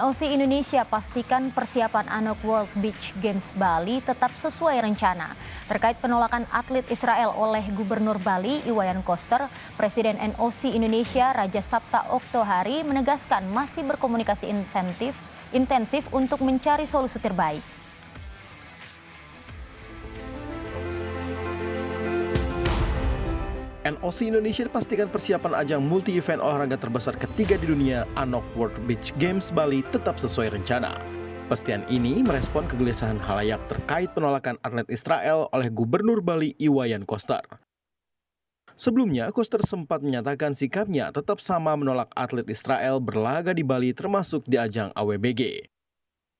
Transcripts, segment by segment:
OSI Indonesia pastikan persiapan ANOC World Beach Games Bali tetap sesuai rencana. Terkait penolakan atlet Israel oleh Gubernur Bali Iwayan Koster, Presiden NOC Indonesia Raja Sabta Oktohari menegaskan masih berkomunikasi intensif untuk mencari solusi terbaik. NOC Indonesia pastikan persiapan ajang multi-event olahraga terbesar ketiga di dunia, ANOC World Beach Games Bali, tetap sesuai rencana. Pastian ini merespon kegelisahan halayak terkait penolakan atlet Israel oleh Gubernur Bali Iwayan Koster. Sebelumnya, Koster sempat menyatakan sikapnya tetap sama menolak atlet Israel berlaga di Bali termasuk di ajang AWBG.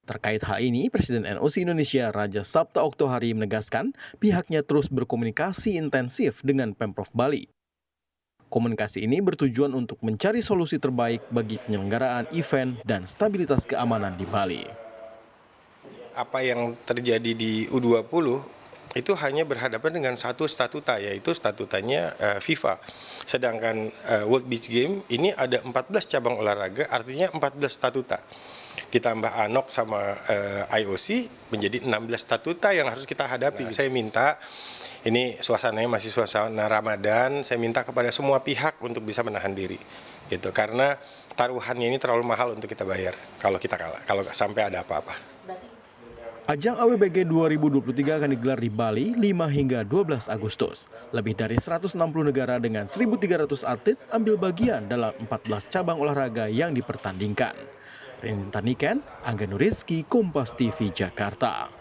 Terkait hal ini, Presiden NOC Indonesia Raja Sabta Oktohari menegaskan pihaknya terus berkomunikasi intensif dengan Pemprov Bali. Komunikasi ini bertujuan untuk mencari solusi terbaik bagi penyelenggaraan event dan stabilitas keamanan di Bali. Apa yang terjadi di U20 itu hanya berhadapan dengan satu statuta, yaitu statutanya FIFA. Sedangkan World Beach Game ini ada 14 cabang olahraga, artinya 14 statuta. Ditambah ANOC sama IOC menjadi 16 statuta yang harus kita hadapi. Saya minta, ini suasananya masih suasana Ramadan, saya minta kepada semua pihak untuk bisa menahan diri. Gitu, karena taruhannya ini terlalu mahal untuk kita bayar kalau kita kalah, kalau sampai ada apa-apa. Ajang AWBG 2023 akan digelar di Bali 5 hingga 12 Agustus. Lebih dari 160 negara dengan 1.300 atlet ambil bagian dalam 14 cabang olahraga yang dipertandingkan. Rinta Niken, Angga Nuriski, Kompas TV, Jakarta.